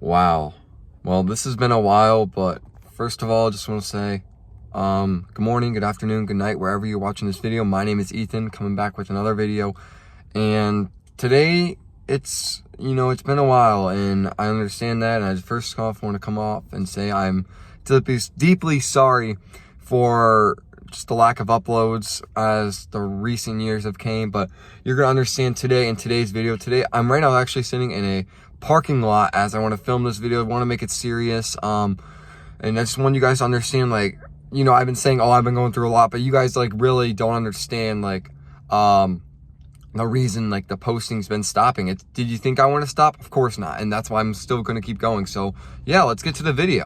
Wow. Well, this has been a while, but first of all, I just want to say, good morning, good afternoon, good night, wherever you're watching this video. My name is Ethan, coming back with another video. And today, it's been a while, and I understand that. And I first off want to come off and say I'm deeply sorry for just the lack of uploads as the recent years have came, but you're gonna understand today in today's video. Today, I'm right now actually sitting in a parking lot as I want to film this video. I want to make it serious. And I just want you guys to understand, like, I've been saying, oh, I've been going through a lot, but you guys like really don't understand, like, the reason like the posting's been stopping. Did you think I want to stop? Of course not. And that's why I'm still going to keep going. So yeah, let's get to the video.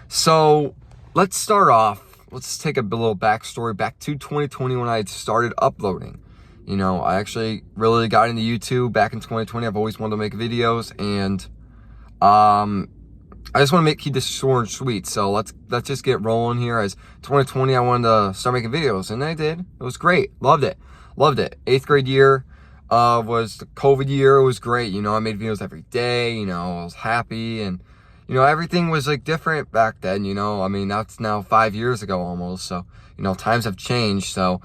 So let's start off. Let's take a little backstory back to 2020 when I had started uploading. I actually really got into YouTube back in 2020. I've always wanted to make videos, and I just want to keep this short and sweet. So let's just get rolling here. As 2020, I wanted to start making videos, and I did. It was great. Loved it. 8th grade year was the COVID year. It was great. I made videos every day. I was happy, and everything was like different back then. I mean, that's now 5 years ago almost. So times have changed. So.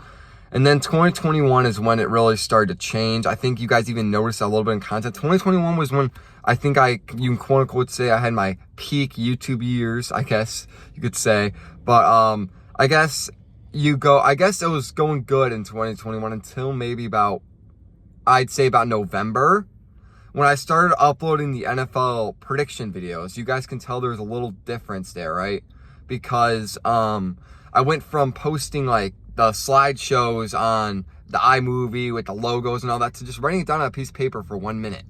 And then 2021 is when it really started to change. I think you guys even noticed a little bit in content. 2021 was when I think you can quote unquote say I had my peak YouTube years, I guess you could say. But I guess it was going good in 2021 until maybe I'd say about November, when I started uploading the NFL prediction videos. You guys can tell there's a little difference there, right? Because I went from posting like the slideshows on the iMovie with the logos and all that to just writing it down on a piece of paper for 1 minute.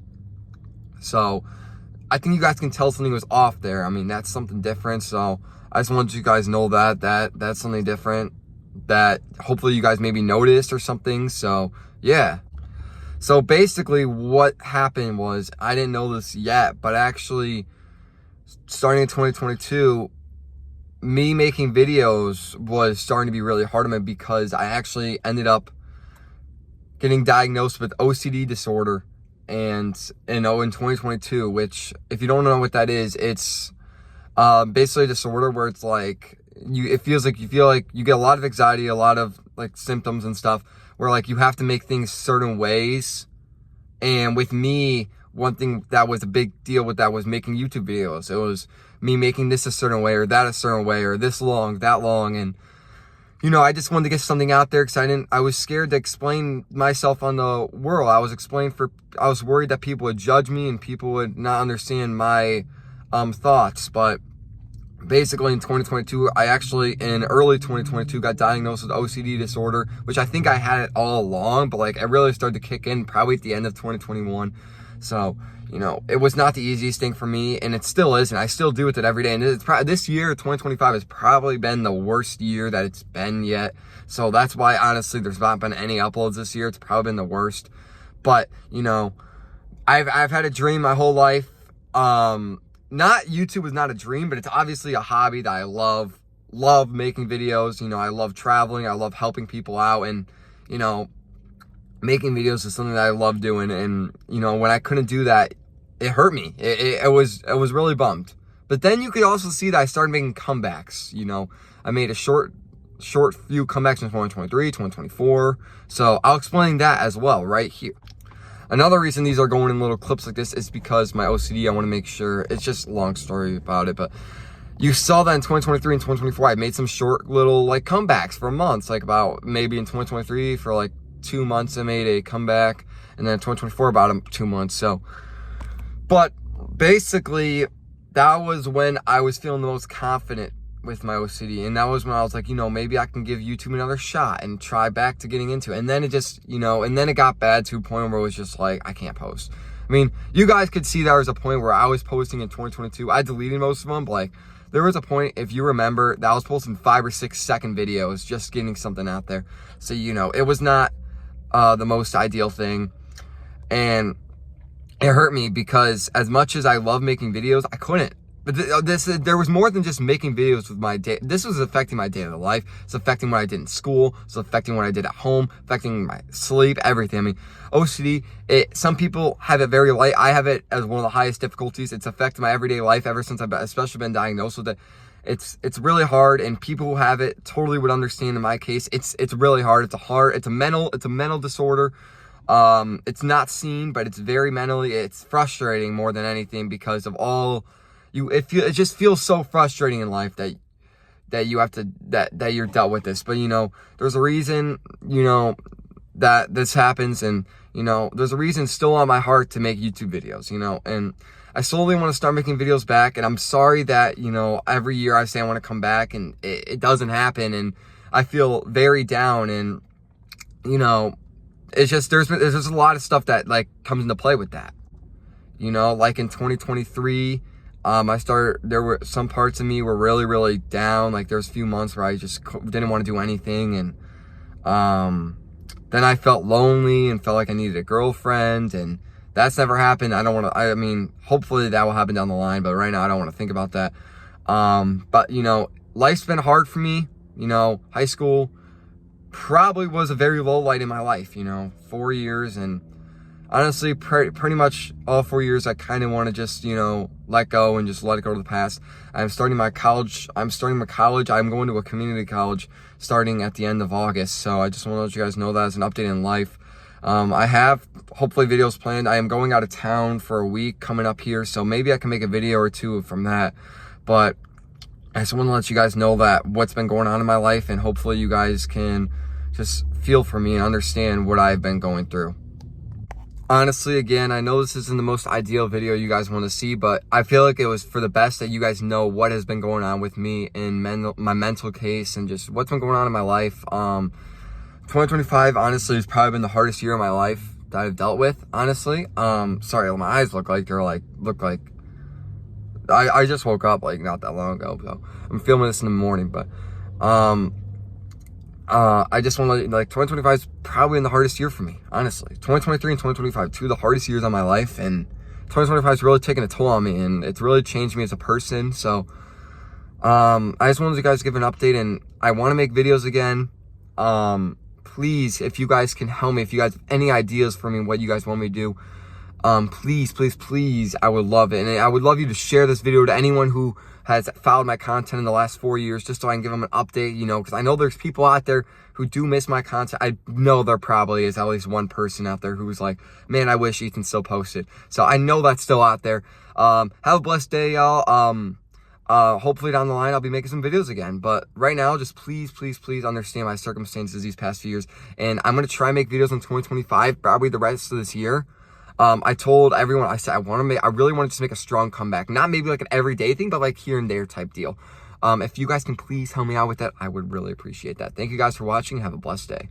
So I think you guys can tell something was off there. I mean, that's something different. So I just wanted you guys to know that's something different that hopefully you guys maybe noticed or something. So yeah. So basically what happened was, I didn't know this yet, but actually starting in 2022, me making videos was starting to be really hard on me, because I actually ended up getting diagnosed with OCD disorder, and in 2022, which, if you don't know what that is, it's basically a disorder where it's like it feels like you feel like you get a lot of anxiety, a lot of like symptoms and stuff, where like you have to make things certain ways. And with me, one thing that was a big deal with that was making YouTube videos. It was me making this a certain way, or that a certain way, or this long, that long. And, I just wanted to get something out there, because I was scared to explain myself on the world. I was worried that people would judge me and people would not understand my thoughts. But basically in 2022, I actually in early 2022 got diagnosed with OCD disorder, which I think I had it all along, but like it really started to kick in probably at the end of 2021. So, it was not the easiest thing for me, and it still isn't. I still deal with it every day. And this year, 2025, has probably been the worst year that it's been yet. So that's why, honestly, there's not been any uploads this year. It's probably been the worst. But, I've had a dream my whole life. Not YouTube was not a dream, but it's obviously a hobby that I love. Love making videos. I love traveling. I love helping people out, and, making videos is something that I love doing. And when I couldn't do that, it hurt me. I was really bummed. But then you could also see that I started making comebacks. I made a short few comebacks in 2023, 2024. So I'll explain that as well right here. Another reason these are going in little clips like this is because my OCD, I want to make sure, it's just a long story about it, but you saw that in 2023 and 2024, I made some short little like comebacks for months, like about maybe in 2023 for like 2 months I made a comeback, and then 2024 about 2 months. So, but basically that was when I was feeling the most confident with my OCD, and that was when I was like, maybe I can give YouTube another shot and try back to getting into it. And then it just, and then it got bad to a point where it was just like, I can't post. I mean, you guys could see there was a point where I was posting in 2022. I deleted most of them, but like, there was a point, if you remember, that I was posting 5 or 6 second videos, just getting something out there. So, it was not the most ideal thing. And it hurt me, because as much as I love making videos, I couldn't, But there was more than just making videos with my day. This was affecting my daily life. It's affecting what I did in school. It's affecting what I did at home, affecting my sleep, everything. I mean, OCD, some people have it very light. I have it as one of the highest difficulties. It's affected my everyday life ever since I've especially been diagnosed with it. It's really hard, and people who have it totally would understand. In my case, it's really hard. It's a mental disorder. It's not seen, but it's very mentally, it's frustrating more than anything because of all it just feels so frustrating in life that you have to, that you're dealt with this. But, you know, there's a reason, you know, that this happens, and, you know, there's a reason still on my heart to make YouTube videos, you know, and I slowly want to start making videos back. And I'm sorry that, you know, every year I say I want to come back and it doesn't happen, and I feel very down. And, you know, it's just, there's a lot of stuff that like comes into play with that, you know, like in 2023, there were some parts of me were really, really down. Like there's a few months where I just didn't want to do anything. And, then I felt lonely and felt like I needed a girlfriend, and that's never happened. I mean, hopefully that will happen down the line, but right now I don't want to think about that. But you know, life's been hard for me. You know, high school probably was a very low light in my life, you know, 4 years, and honestly, pretty much all 4 years, I kind of want to just, you know, let go and just let it go to the past. I'm starting my college. I'm going to a community college starting at the end of August. So I just want to let you guys know that as an update in life. I have hopefully videos planned. I am going out of town for a week coming up here, so maybe I can make a video or two from that. But I just want to let you guys know that what's been going on in my life, and hopefully you guys can just feel for me and understand what I've been going through. Honestly, again, I know this isn't the most ideal video you guys want to see, but I feel like it was for the best that you guys know what has been going on with me in my mental case and just what's been going on in my life. 2025, honestly, has probably been the hardest year of my life that I've dealt with, honestly. Sorry, my eyes look like I just woke up like not that long ago, so I'm filming this in the morning, but I just want to, like, 2025 is probably the hardest year for me, honestly. 2023 and 2025, two of the hardest years of my life, and 2025 is really taking a toll on me, and it's really changed me as a person. So, I just wanted you guys to give an update, and I want to make videos again. Please, if you guys can help me, if you guys have any ideas for me, what you guys want me to do, please, I would love it. And I would love you to share this video to anyone who has followed my content in the last 4 years, just so I can give them an update, you know, because I know there's people out there who do miss my content. I know there probably is at least one person out there who's like, man, I wish Ethan still posted. So I know that's still out there. Have a blessed day, y'all. Hopefully down the line, I'll be making some videos again. But right now, just please understand my circumstances these past few years. And I'm going to try and make videos in 2025, probably the rest of this year. I told everyone, I said, I really want to just make a strong comeback. Not maybe like an everyday thing, but like here and there type deal. If you guys can please help me out with that, I would really appreciate that. Thank you guys for watching. Have a blessed day.